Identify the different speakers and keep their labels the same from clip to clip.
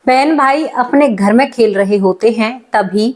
Speaker 1: बहन भाई अपने घर में खेल रहे होते हैं, तभी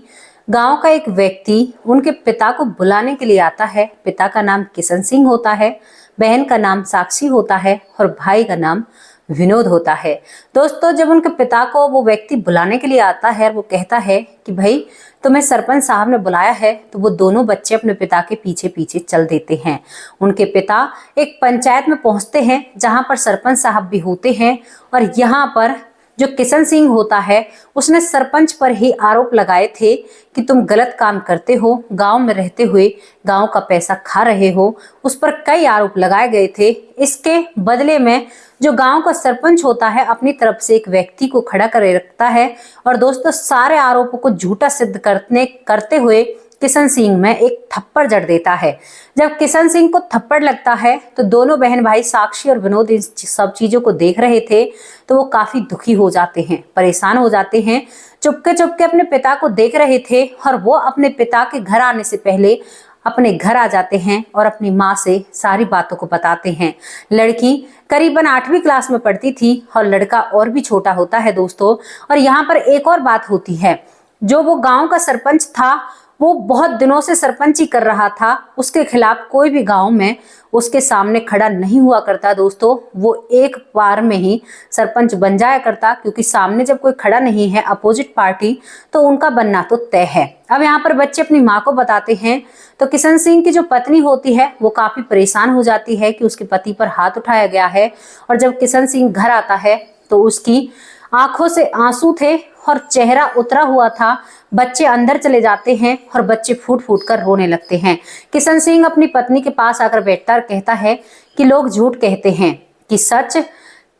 Speaker 1: गांव का एक व्यक्ति उनके पिता को बुलाने के लिए आता है। पिता का नाम किशन सिंह होता है, बहन का नाम साक्षी होता है और भाई का नाम विनोद होता है। दोस्तों, जब उनके पिता को वो व्यक्ति बुलाने के लिए आता है, वो कहता है कि भाई तुम्हें सरपंच साहब ने बुलाया है, तो वो दोनों बच्चे अपने पिता के पीछे पीछे चल देते हैं। उनके पिता एक पंचायत में पहुंचते हैं जहां पर सरपंच साहब भी होते हैं और यहाँ पर जो किशन सिंह होता है उसने सरपंच पर ही आरोप लगाए थे कि तुम गलत काम करते हो, गांव में रहते हुए गांव का पैसा खा रहे हो। उस पर कई आरोप लगाए गए थे। इसके बदले में जो गांव का सरपंच होता है अपनी तरफ से एक व्यक्ति को खड़ा कर रखता है और दोस्तों सारे आरोपों को झूठा सिद्ध करते हुए किशन सिंह में एक थप्पड़ जड़ देता है। जब किशन सिंह को थप्पड़ लगता है तो दोनों बहन भाई साक्षी और विनोद इन सब चीजों को देख रहे थे, तो वो काफी दुखी हो जाते हैं, परेशान हो जाते हैं। चुपके चुपके अपने पिता को देख रहे थे और वो अपने पिता के घर आने से पहले अपने घर आ जाते हैं और अपनी माँ से सारी बातों को बताते हैं। लड़की करीबन 8वीं क्लास में पढ़ती थी और लड़का और भी छोटा होता है दोस्तों। और यहाँ पर एक और बात होती है, जो वो गांव का सरपंच था वो बहुत दिनों से सरपंची कर रहा था, उसके खिलाफ कोई भी गांव में उसके सामने खड़ा नहीं हुआ करता दोस्तों। वो एक बार में ही सरपंच बन जाया करता, क्योंकि सामने जब कोई खड़ा नहीं है अपोजिट पार्टी, तो उनका बनना तो तय है। अब यहाँ पर बच्चे अपनी माँ को बताते हैं तो किशन सिंह की जो पत्नी होती है वो काफी परेशान हो जाती है कि उसके पति पर हाथ उठाया गया है। और जब किशन सिंह घर आता है तो उसकी आंखों से आंसू थे और चेहरा उतरा हुआ था। बच्चे अंदर चले जाते हैं और बच्चे फूट फूट कर रोने लगते हैं। किशन सिंह अपनी पत्नी के पास आकर बैठता और कहता है कि लोग झूठ कहते हैं कि सच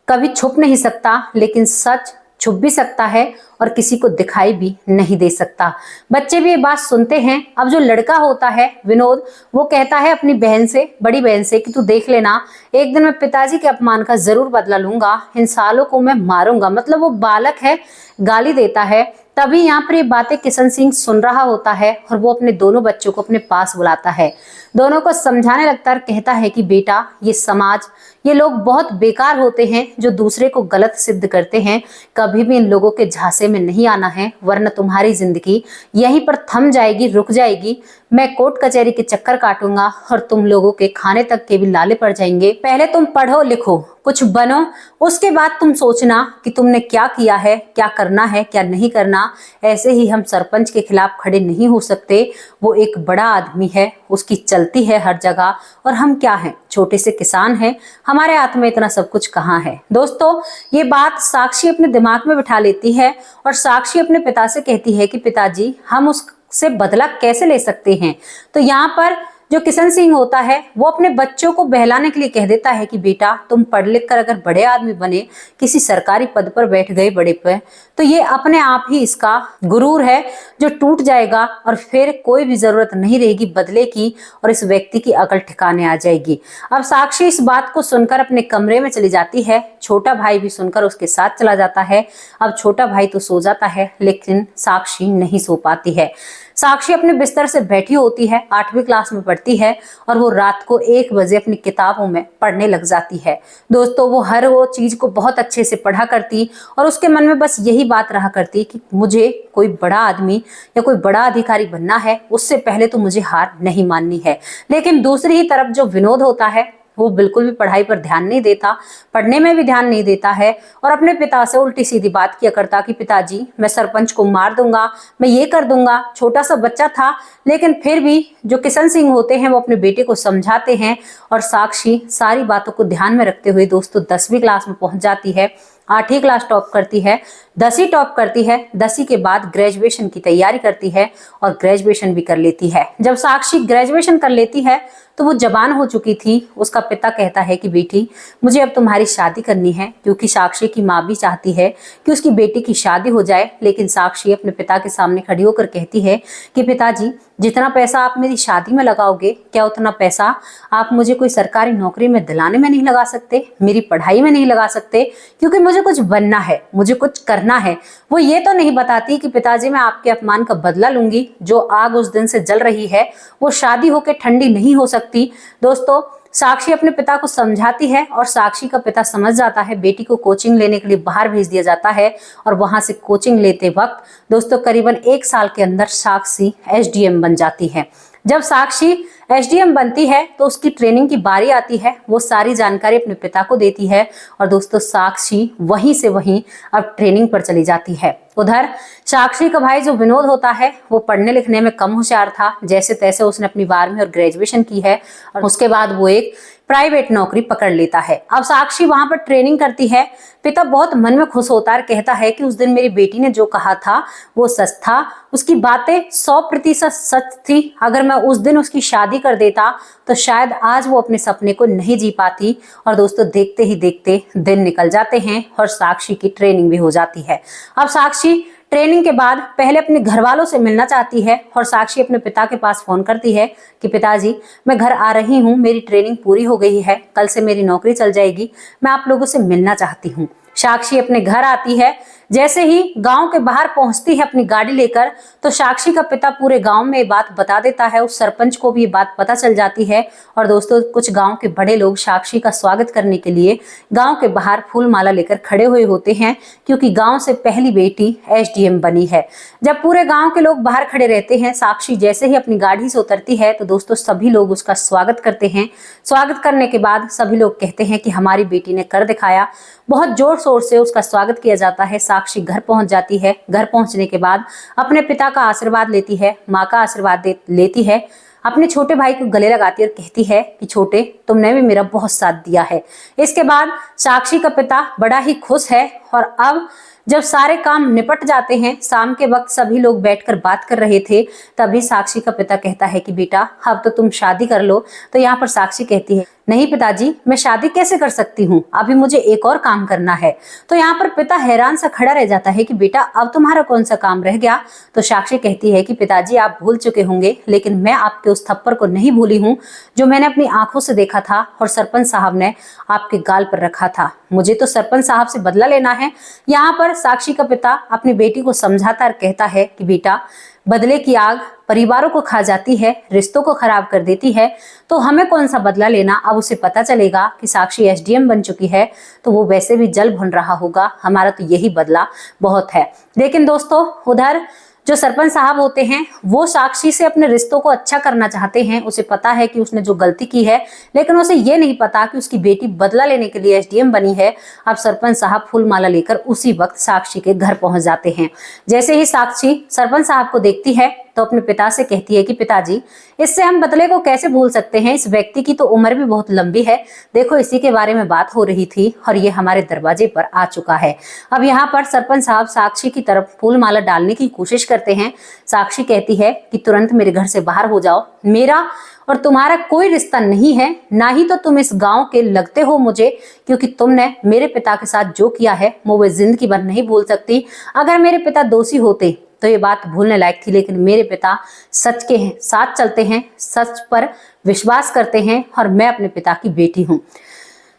Speaker 1: कभी छुप नहीं सकता, लेकिन सच छुप भी सकता है और किसी को दिखाई भी नहीं दे सकता। बच्चे भी ये बात सुनते हैं। अब जो लड़का होता है विनोद, वो कहता है अपनी बहन से, बड़ी बहन से, कि तू देख लेना, एक दिन मैं पिताजी के अपमान का जरूर बदला लूंगा, इन सालों को मैं मारूंगा। मतलब वो बालक है, गाली देता है। तभी यहाँ पर ये बातें किशन सिंह सुन रहा होता है और वो अपने दोनों बच्चों को अपने पास बुलाता है, दोनों को समझाने लगता है। कहता है कि बेटा, ये समाज, ये लोग बहुत बेकार होते हैं जो दूसरे को गलत सिद्ध करते हैं। कभी भी इन लोगों के झांसे में नहीं आना है, वरना तुम्हारी जिंदगी यहीं पर थम जाएगी, रुक जाएगी। मैं कोर्ट कचहरी के चक्कर काटूंगा और तुम लोगों के खाने तक के भी लाले पड़ जाएंगे। पहले तुम पढ़ो लिखो, कुछ बनो, उसके बाद तुम सोचना कि तुमने क्या किया है, क्या करना है, क्या नहीं करना। ऐसे ही हम सरपंच के खिलाफ खड़े नहीं हो सकते। वो एक बड़ा आदमी है, उसकी चलती है हर जगह, और हम क्या हैं, छोटे से किसान हैं, हमारे हाथ में इतना सब कुछ कहाँ है। दोस्तों, ये बात साक्षी अपने दिमाग में बिठा लेती है और साक्षी अपने पिता से कहती है कि पिताजी, हम उससे बदला कैसे ले सकते हैं। तो यहाँ पर जो किशन सिंह होता है वो अपने बच्चों को बहलाने के लिए कह देता है कि बेटा, तुम पढ़ लिख कर अगर बड़े आदमी बने, किसी सरकारी पद पर बैठ गए बड़े पे, तो ये अपने आप ही इसका गुरूर है जो टूट जाएगा और फिर कोई भी जरूरत नहीं रहेगी बदले की और इस व्यक्ति की अकल ठिकाने आ जाएगी। अब साक्षी इस बात को सुनकर अपने कमरे में चली जाती है। छोटा भाई भी सुनकर उसके साथ चला जाता है। अब छोटा भाई तो सो जाता है, लेकिन साक्षी नहीं सो पाती है। साक्षी अपने बिस्तर से बैठी होती है, 8वीं क्लास में पढ़ती है और वो रात को 1 बजे अपनी किताबों में पढ़ने लग जाती है। दोस्तों, वो हर वो चीज को बहुत अच्छे से पढ़ा करती और उसके मन में बस यही बात रहा करती कि मुझे कोई बड़ा आदमी या कोई बड़ा अधिकारी बनना है, उससे पहले तो मुझे हार नहीं माननी है। लेकिन दूसरी ही तरफ जो विनोद होता है वो बिल्कुल भी पढ़ाई पर ध्यान नहीं देता, पढ़ने में भी ध्यान नहीं देता है और अपने पिता से उल्टी सीधी बात किया करता कि पिताजी, मैं सरपंच को मार दूंगा, मैं ये कर दूंगा। छोटा सा बच्चा था, लेकिन फिर भी जो किशन सिंह होते हैं वो अपने बेटे को समझाते हैं और साक्षी सारी बातों को ध्यान में रखते हुए दोस्तों 10वीं क्लास में पहुंच जाती है। 8वीं क्लास टॉप करती है, 10वीं टॉप करती है, 10वीं के बाद ग्रेजुएशन की तैयारी करती है और ग्रेजुएशन भी कर लेती है। जब साक्षी ग्रेजुएशन कर लेती है तो वो जवान हो चुकी थी। उसका पिता कहता है कि बेटी, मुझे अब तुम्हारी शादी करनी है, क्योंकि साक्षी की माँ भी चाहती है कि उसकी बेटी की शादी हो जाए। लेकिन साक्षी अपने पिता के सामने खड़ी होकर कहती है कि पिताजी, जितना पैसा आप मेरी शादी में लगाओगे, क्या उतना पैसा आप मुझे कोई सरकारी नौकरी में दिलाने में नहीं लगा सकते, मेरी पढ़ाई में नहीं लगा सकते, क्योंकि मुझे कुछ बनना है, मुझे कुछ करना है। वो ये तो नहीं बताती कि पिताजी, मैं आपके अपमान का बदला लूंगी। जो आग उस दिन से जल रही है वो शादी होकर ठंडी नहीं हो सकती। दोस्तों, साक्षी अपने पिता को समझाती है और साक्षी का पिता समझ जाता है। बेटी को कोचिंग लेने के लिए बाहर भेज दिया जाता है और वहां से कोचिंग लेते वक्त दोस्तों करीबन 1 साल के अंदर साक्षी एसडीएम बन जाती है। जब साक्षी एसडीएम बनती है तो उसकी ट्रेनिंग की बारी आती है। वो सारी जानकारी अपने पिता को देती है और दोस्तों साक्षी वहीं से वहीं अब ट्रेनिंग पर चली जाती है। उधर साक्षी का भाई जो विनोद होता है वो पढ़ने लिखने में कम होशियार था। जैसे तैसे उसने अपनी 12वीं और ग्रेजुएशन की है और उसके बाद वो एक प्राइवेट नौकरी पकड़ लेता है। अब साक्षी वहां पर ट्रेनिंग करती है। पिता बहुत मन में खुश होता है, कहता है कि उस दिन मेरी बेटी ने जो कहा था वो सच था, उसकी बातें 100% सच थी। अगर मैं उस दिन उसकी शादी कर देता तो शायद आज वो अपने सपने को नहीं जी पाती। और दोस्तों देखते ही देखते दिन निकल जाते हैं और साक्षी की ट्रेनिंग भी हो जाती है। अब साक्षी ट्रेनिंग के बाद पहले अपने घर वालों से मिलना चाहती है और साक्षी अपने पिता के पास फोन करती है कि पिताजी मैं घर आ रही हूँ, मेरी ट्रेनिंग पूरी हो गई है, कल से मेरी नौकरी चल जाएगी, मैं आप लोगों से मिलना चाहती हूँ। साक्षी अपने घर आती है। जैसे ही गांव के बाहर पहुंचती है अपनी गाड़ी लेकर तो साक्षी का पिता पूरे गांव में ये बात बता देता है। उस सरपंच को भी ये बात पता चल जाती है और दोस्तों कुछ गांव के बड़े लोग साक्षी का स्वागत करने के लिए गांव के बाहर फूल माला लेकर खड़े हुए होते हैं, क्योंकि गांव से पहली बेटी एसडीएम बनी है। जब पूरे गांव के लोग बाहर खड़े रहते हैं, साक्षी जैसे ही अपनी गाड़ी से उतरती है तो दोस्तों सभी लोग उसका स्वागत करते हैं। स्वागत करने के बाद सभी लोग कहते हैं कि हमारी बेटी ने कर दिखाया। बहुत जोर शोर से उसका स्वागत किया जाता है। साक्षी घर पहुंच जाती है। घर पहुंचने के बाद अपने पिता का आशीर्वाद लेती है, माँ का आशीर्वाद लेती है, अपने छोटे भाई को गले लगाती है और कहती है कि छोटे तुमने भी मेरा बहुत साथ दिया है। इसके बाद साक्षी का पिता बड़ा ही खुश है और अब जब सारे काम निपट जाते हैं, शाम के वक्त सभी लोग बैठकर बात कर रहे थे, तभी साक्षी का पिता कहता है कि बेटा अब तो तुम शादी कर लो। तो यहाँ पर साक्षी कहती है नहीं पिताजी, मैं शादी कैसे कर सकती हूँ, अभी मुझे एक और काम करना है। तो यहाँ पर पिता हैरान सा खड़ा रह जाता है कि बेटा अब तुम्हारा कौन सा काम रह गया। तो साक्षी कहती है कि पिताजी आप भूल चुके होंगे, लेकिन मैं आपके उस थप्पड़ को नहीं भूली हूँ जो मैंने अपनी आंखों से देखा था और सरपंच साहब ने आपके गाल पर रखा था। मुझे तो सरपंच साहब से बदला लेना है। यहाँ पर साक्षी का पिता अपनी बेटी को समझाता और कहता है कि बेटा बदले की आग परिवारों को खा जाती है, रिश्तों को खराब कर देती है, तो हमें कौन सा बदला लेना। अब उसे पता चलेगा कि साक्षी एसडीएम बन चुकी है तो वो वैसे भी जल भुन रहा होगा, हमारा तो यही बदला बहुत है। लेकिन दोस्तों उधर जो सरपंच साहब होते हैं वो साक्षी से अपने रिश्तों को अच्छा करना चाहते हैं। उसे पता है कि उसने जो गलती की है, लेकिन उसे ये नहीं पता कि उसकी बेटी बदला लेने के लिए एसडीएम बनी है। अब सरपंच साहब फूल माला लेकर उसी वक्त साक्षी के घर पहुंच जाते हैं। जैसे ही साक्षी सरपंच साहब को देखती है तो अपने पिता से कहती है कि पिताजी इससे हम बदले को कैसे भूल सकते हैं, इस व्यक्ति की तो उम्र भी बहुत लंबी है, देखो इसी के बारे में बात हो रही थी और ये हमारे दरवाजे पर आ चुका है। अब यहाँ पर सरपंच साहब साक्षी की तरफ फूल माला डालने की कोशिश करते हैं। साक्षी कहती है कि तुरंत मेरे घर से बाहर हो जाओ, मेरा और तुम्हारा कोई रिश्ता नहीं है, ना ही तो तुम इस गांव के लगते हो मुझे, क्योंकि तुमने मेरे पिता के साथ जो किया है वो जिंदगी भर नहीं भूल सकती। अगर मेरे पिता दोषी होते तो ये बात भूलने लायक थी, लेकिन मेरे पिता सच के साथ चलते हैं, सच पर विश्वास करते हैं और मैं अपने पिता की बेटी हूँ।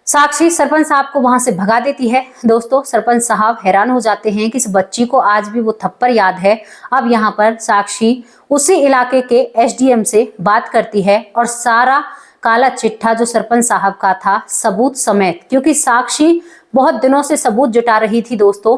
Speaker 1: साक्षी सरपंच साहब को वहां से भगा देती है। दोस्तों सरपंच साहब हैरान हो जाते हैं कि इस बच्ची को आज भी वो थप्पड़ याद है। अब यहाँ पर साक्षी उसी इलाके के एसडीएम से बात करती है और सारा काला चिट्ठा जो सरपंच साहब का था सबूत समेत, क्योंकि साक्षी बहुत दिनों से सबूत जुटा रही थी दोस्तों,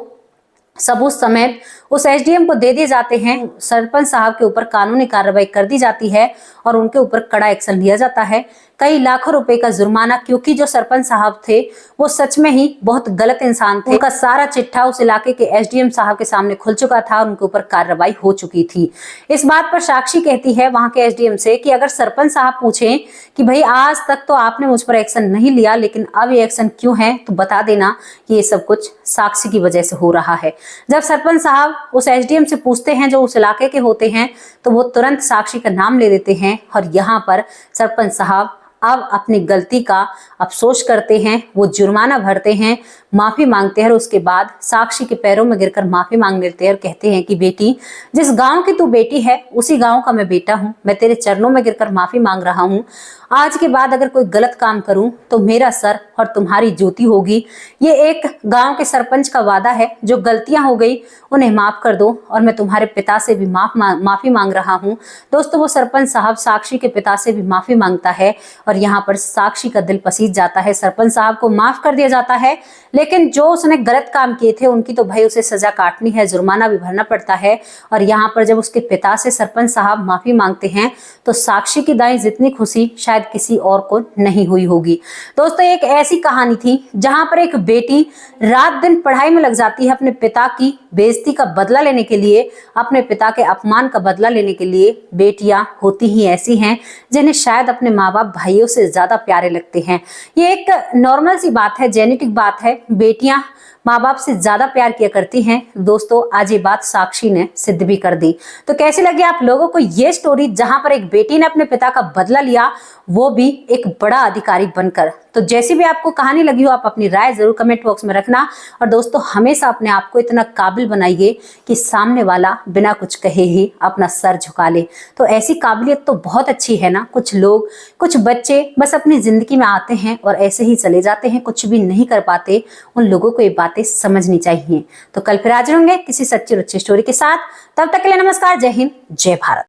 Speaker 1: सबूत समेत उस एसडीएम को दे दिए जाते हैं। सरपंच साहब के ऊपर कानूनी कार्रवाई कर दी जाती है और उनके ऊपर कड़ा एक्शन लिया जाता है, कई लाखों रुपए का जुर्माना, क्योंकि जो सरपंच साहब थे वो सच में ही बहुत गलत इंसान थे। उनका सारा चिट्ठा उस इलाके के एसडीएम साहब के सामने खुल चुका था और उनके ऊपर कार्रवाई हो चुकी थी। इस बात पर साक्षी कहती है वहां के एसडीएम से कि अगर सरपंच साहब पूछें कि भाई आज तक तो आपने मुझ पर एक्शन नहीं लिया, लेकिन अब ये एक्शन क्यों है, तो बता देना कि ये सब कुछ साक्षी की वजह से हो रहा है। जब सरपंच साहब उस एसडीएम से पूछते हैं जो उस इलाके के होते हैं तो वो तुरंत साक्षी का नाम ले लेते हैं और यहाँ पर सरपंच साहब अब अपनी गलती का अफसोस करते हैं, वो जुर्माना भरते हैं, माफी मांगते हैं और उसके बाद साक्षी के पैरों में गिरकर माफी मांग लेते हैं और कहते हैं कि बेटी जिस गांव की तू बेटी है उसी गांव का मैं बेटा हूं, मैं तेरे चरणों में गिरकर माफी मांग रहा हूं। आज के बाद अगर कोई गलत काम करूं तो मेरा सर और तुम्हारी जूती होगी। ये एक गांव के सरपंच का वादा है, जो गलतियां हो गई उन्हें माफ कर दो और मैं तुम्हारे पिता से भी माफी मांग रहा हूं। दोस्तों वो सरपंच साहब साक्षी के पिता से भी माफी मांगता है और और यहाँ पर साक्षी का दिल पसीज जाता है। सरपंच साहब को माफ कर दिया जाता है, लेकिन जो उसने गलत काम किए थे उनकी तो भाई उसे सजा काटनी है, जुर्माना भी भरना पड़ता है। और यहाँ पर जब उसके पिता से सरपंच साहब माफी मांगते हैं तो साक्षी की दाई जितनी खुशी शायद किसी और को नहीं हुई होगी। दोस्तों, एक ऐसी कहानी थी जहां पर एक बेटी रात दिन पढ़ाई में लग जाती है अपने पिता की बेइज्जती का बदला लेने के लिए, अपने पिता के अपमान का बदला लेने के लिए। बेटियां होती ही ऐसी हैं जिन्हें शायद अपने माँ बाप भाइयों से ज्यादा प्यारे लगते हैं। ये एक नॉर्मल सी बात है, जेनेटिक बात है। बेटियां माँ बाप से ज्यादा प्यार किया करती हैं। दोस्तों, आज ये बात साक्षी ने सिद्ध भी कर दी। तो कैसी लगी आप लोगों को ये स्टोरी, जहां पर एक बेटी ने अपने पिता का बदला लिया, वो भी एक बड़ा अधिकारी बनकर? तो जैसी भी आपको कहानी लगी हो, आप अपनी राय जरूर कमेंट बॉक्स में रखना। और दोस्तों, हमेशा अपने आप को इतना काबिल बनाइए कि सामने वाला बिना कुछ कहे ही अपना सर झुका ले। तो ऐसी काबिलियत तो बहुत अच्छी है ना। कुछ लोग, कुछ बच्चे बस अपनी जिंदगी में आते हैं और ऐसे ही चले जाते हैं, कुछ भी नहीं कर पाते। उन लोगों को ये बातें समझनी चाहिए। तो कल फिर हाजिर होंगे किसी सच्ची रुच्ची स्टोरी के साथ। तब तक के लिए नमस्कार, जय हिंद, जय भारत।